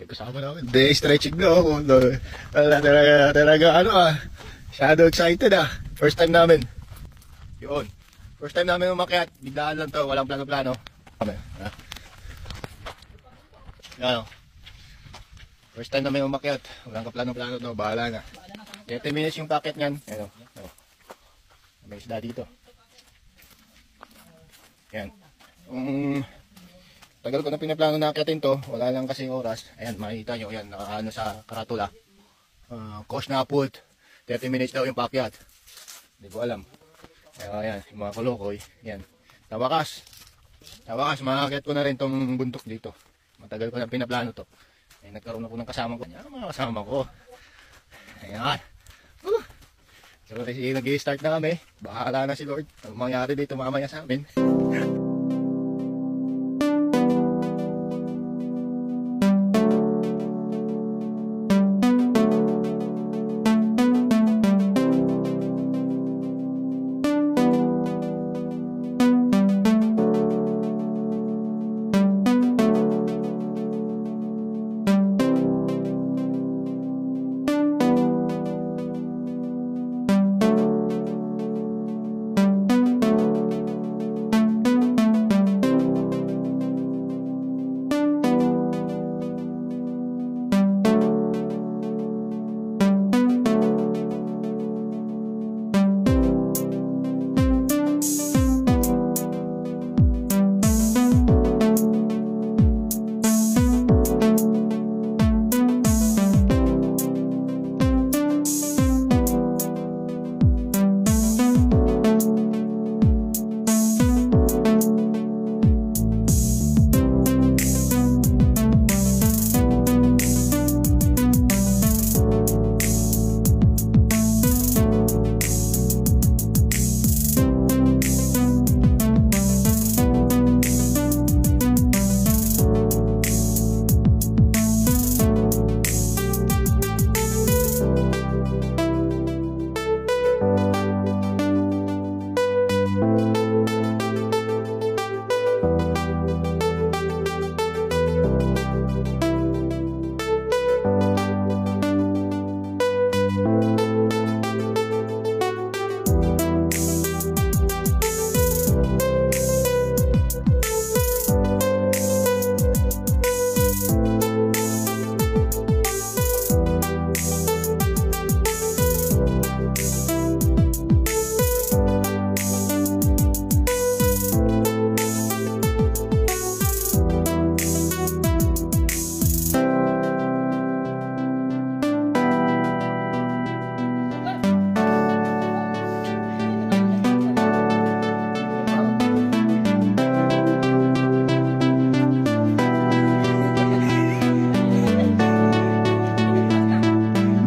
Kasama namin. Day stretching na ako. Talaga ano shadow excited First time namin. Yun. First time namin umakyat. Biglaan lang to. Walang plano-plano. Yan First time namin umakyat. Walang kaplano-plano to. Bahala na. 30 minutes yung packet nyan. Ayan May isda dito. Yan. Tagal ko na pinaplano na akyatin to. Wala lang kasi oras. Ayan, makikita nyo. Ayan, nakaano sa karatula. Cost na put. 30 minutes daw yung pakyat. Hindi ko alam. Ayan, yung mga kolokoy. Ayan. Tawakas, makakyat ko na rin tong buntok dito. Matagal ko na pinaplano to. Ayan, nagkaroon ako ng kasama ko. Ayan, mga kasama ko. Ayan. So, nag-i-start na kami. Bahala na si Lord. Ang mangyari dito mamaya sa amin.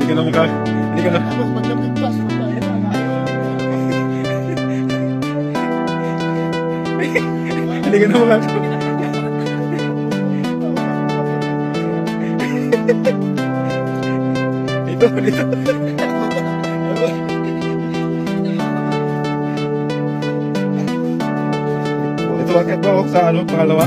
Hindi ka na. Hindi ka na mga. Dito. Ito bakit ba ako sa pangalawa?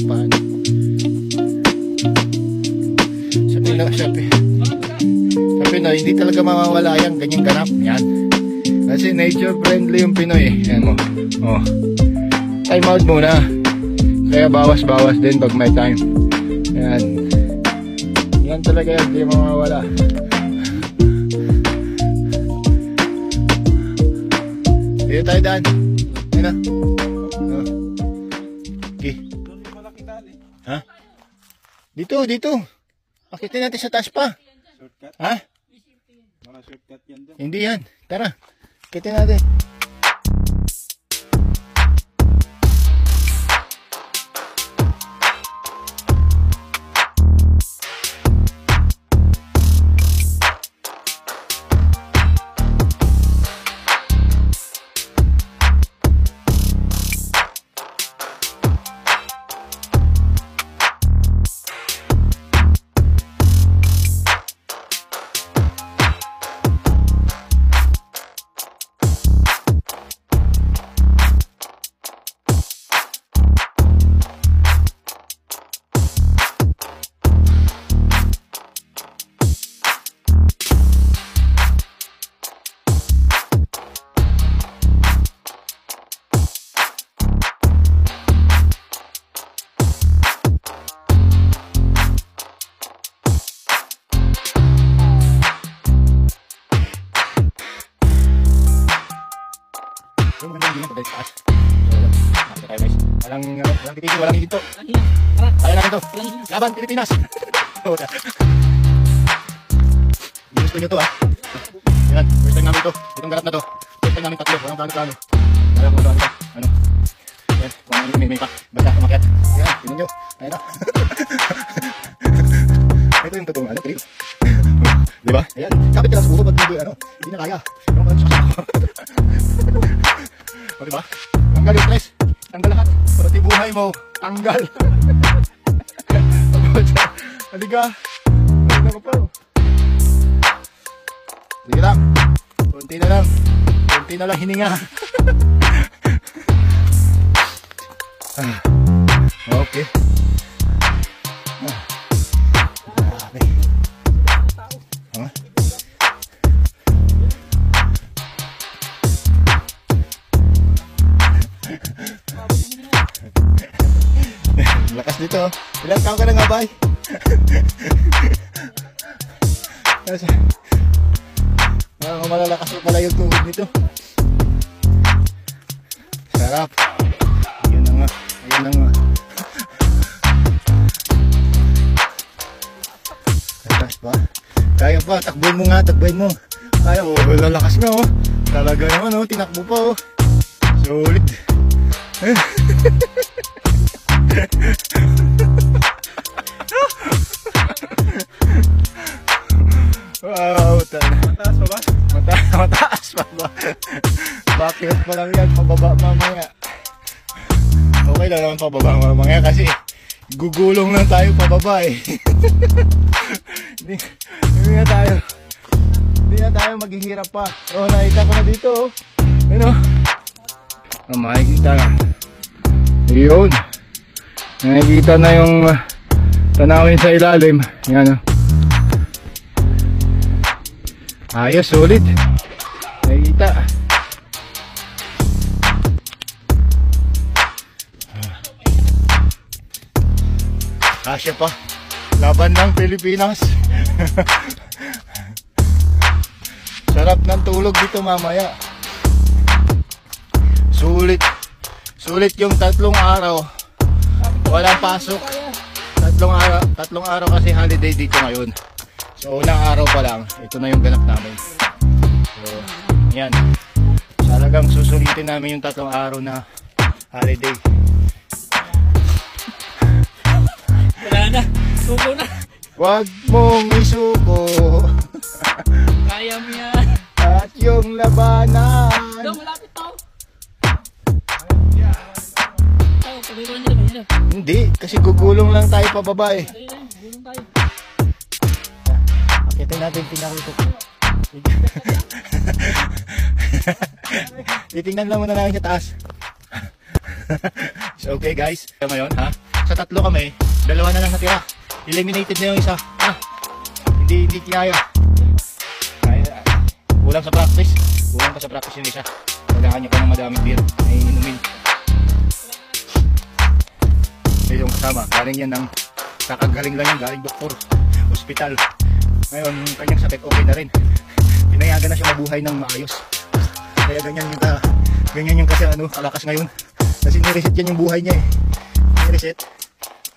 Paano? Sabi na, hindi talaga mawawala yan, ganyang ganap. Yan. Kasi nature friendly yung Pinoy eh. Yan mo. Oh. Time out muna. Kaya bawas-bawas din pag may time. Yan. Yan talaga yan, hindi mawawala. Dito tayo daan. Yan na. Oh. Okay. Ha? Dito, dito. Akitin natin sa taas pa. Shortcut? Ha? Mga shortcut yan doon. Hindi yan. Tara. Akitin natin. Walang titigil, walang hinto. Kaya natin to. Laban, Pilipinas. Gusto nyo to ha. Yan, first time namin to. Itong garap na to. First time namin tatlo, walang plano-plano. Kaya kung ano, ano. Yan, may pa. Basta umakyat. Yan, tingnan nyo. Ayan na. Ito yung totoong ano, trip. Diba? Ayan, kapit ka lang siguro pag hindi na kaya. Yung parang saksak. O diba? Tanggal yung stress. Tanggal lahat. Pati buhay mo. Tanggal. Halika. Halika ko pa. Sige lang. Kunti na lang. Kunti na lang hininga. Okay. Grabe. Huh? Lakas dito. Ilang taon ka na nga, bay? Malalakas mo pala yung tuhod nito. Sarap. Ayun na nga. Ayun na nga. Lakas pa. Kaya pa. Takbuhin mo nga. Takbuhin mo. Kaya. Oh, lalakas nga oh. Talaga naman oh. Tinakbo pa oh. Solid. Wow, mataas pa ba? Mataas pa ba? Bakit pa lang yan, pababa mamaya. Okay lang naman pababa mamaya kasi gugulong lang tayo pababa eh. Hindi na tayo maghihirap pa. Oh, nakita ko na dito oh. Ano? Makikita na. Yun. Nakikita na yung tanawin sa ilalim. Yan oh. Ayos, solid. Nakikita. Kasya pa. Laban ng Pilipinas. Sarap ng tulog dito mamaya. Sulit. Sulit yung 3 araw. Walang pasok. 3 araw kasi holiday dito ngayon. So unang araw pa lang, ito na yung ganap namin. So, yan. Talagang susulitin namin yung 3 araw na holiday. Wala na, suko na. Huwag mong isuko. Kaya mo yan. At yung labanan. Daw, malapit to. Tayo, pagay ko lang nila. Hindi, kasi gugulong lang tayo pababa eh. Gulong tayo. Akitin natin pinakutok. Titingnan lang muna namin sa taas. So, okay guys. Ngayon, ha? Sa tatlo kami, dalawa na lang natira. Eliminated na yung isa. Ha? Hindi kaya. Kulang sa practice. Kulang pa sa practice yung isa. Kailangan nyo pa ng madaming beer. Ay inumin. Yung kasama, galing yan ng kakagaling lang yan, galing doktor, hospital. Ngayon, yung kanyang sakit okay na rin. Pinayagan na siya mabuhay ng maayos. Kaya ganyan yung kasi kalakas ngayon. Kasi nireset yan yung buhay niya eh. Nireset.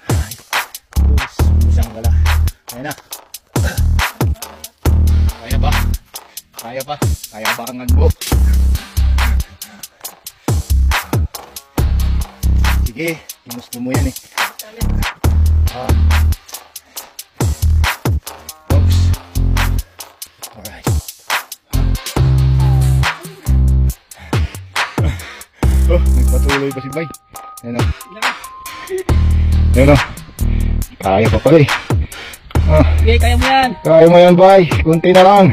Ay, isang gala. Kaya na. Kaya ba? Kaya pa? Kaya ba ang mo? Sige, ginusto mo yan eh. Oops. Alright. Oh, nagpatuloy pa si Bay. Ayan o. Ayan o. Kaya pa pala eh. Sige, kaya mo yan. Kaya mo yan, Bay. Kunti na lang.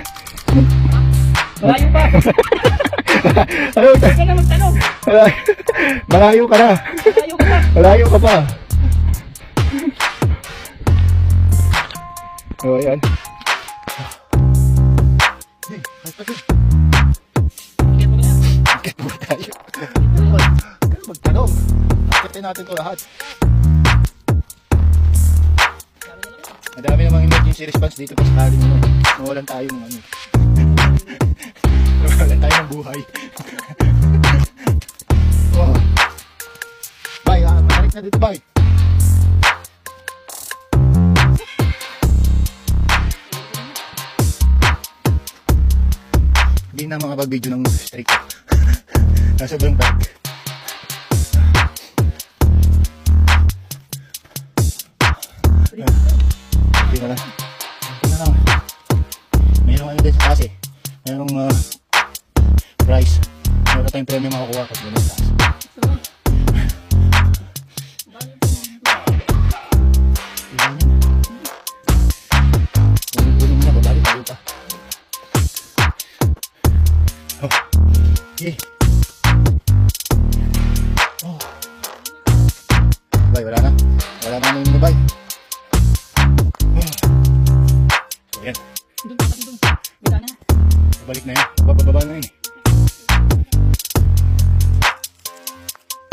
Malayo pa. Ano? Huwag ka na magtanong. Malayo ka na. Malayo ka pa. Malayo ka pa. Oh, ayan. Sige, mo yan. Bakit mo tayo? Magtanong. Akitin natin ito lahat. Madami namang emergency response dito pa sa kalin mo. Mawalan tayo ng ano. Mawalan tayo ng buhay. Oh. Bay, matarik na dito, Bay. Hindi na makapag-video ng streak. Sobrang dark. Hindi na lang. Hindi na lang. Mayroong ano din sa taas eh. Mayroong price. Mayroon tayong premium makakuha pag ganun sa taas. Gulong na, babali tayo pa. Oh. Okay. Oh. Bay, wala na. Wala na nung bay. So, yan. Doon pa, doon. Wala na. Babalik na yun. Bababa na yun eh.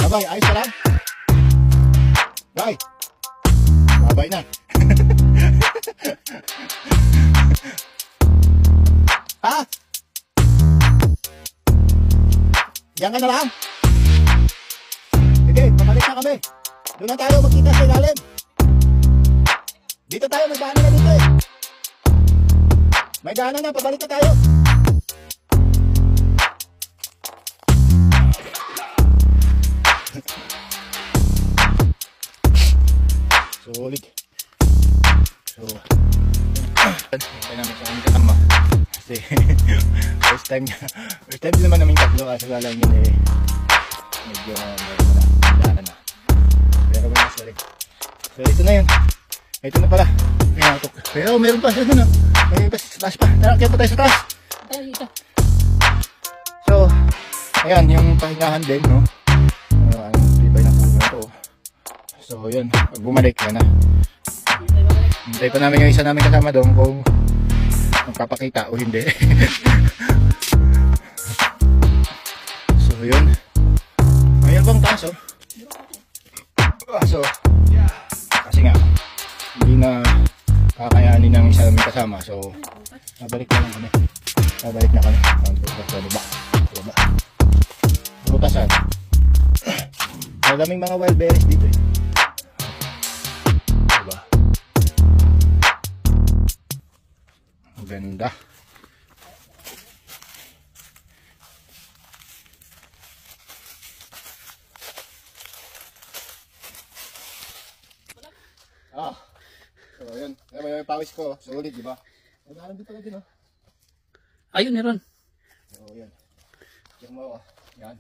Babay, ayos ka lang? Bay. Babay na. Ha? Diyan ka na lang? Sige, pabalik na kami. Doon na tayo magkita sa ilalim. Dito tayo, may daanan na dito eh. May daanan na, pabalik na tayo. Solid. So, hintay namin sa aming kasama. Kasi, first time naman namin tatlo. Kaso lang yun eh. Medyo daanan na. Pero may sorry. So, ito na yun. Ito na pala. Pero meron pa. Ito na. May taas pa. Tara, kaya pa tayo sa taas. Tayo dito. So, ayan, yung pahingahan din, no? Tibay na puno na to. So, yun. Pag bumalik, yan na. Hintay pa namin yung isa namin kasama doon kung magpapakita o hindi. So, yun. Ayan bang taas, oh? So, kasi nga, hindi na kakayanin ng isa namin kasama. So, babalik na lang kami. Babalik na kami. Baba. Butasan. Maraming mga wild berries dito eh. Diba? Ang ganda. So yun. May pawis ko. Solid, diba? Naghahan din pala din, oh. Ayun, meron. So yan. Yung mo, yan.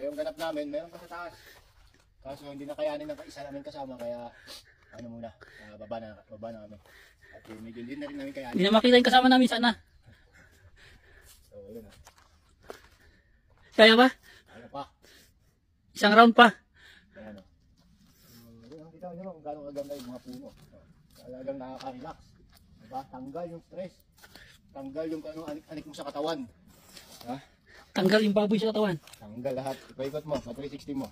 Yung ganap namin, meron pa sa taas. Kaso hindi na kayanin ng isa namin kasama, kaya ano muna, baba na kami. At medyo hindi na rin namin kayanin. Hindi na makita yung kasama namin sana. So yun. Kaya ba? Ano pa? Isang round pa. Ayan o. Ang kita nyo kung gano'ng aganda yung mga puno. Talagang nakaka-relax. Diba? Tanggal yung stress. Tanggal yung ano, anik mo sa katawan. Ha? Tanggal yung baboy sa katawan. Tanggal lahat. Ipaikot mo, 360 mo.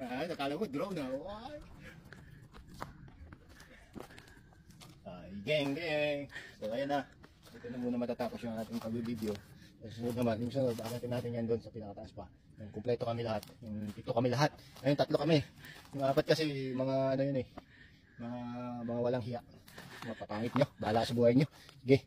Ay, nakala mo, drone na. Ay. Ay, geng. So, ayan na. Ito na muna matatapos yung ating pag-video. Susunod naman, yung sunod, akatin natin yan doon sa pinakataas pa. Yung kumpleto kami lahat. Yung 7 kami lahat. Ayun, 3 kami. Yung 4 kasi, mga ano yun eh. Mga walang hiya. Mga papangit nyo. Bahala sa buhay nyo. Sige.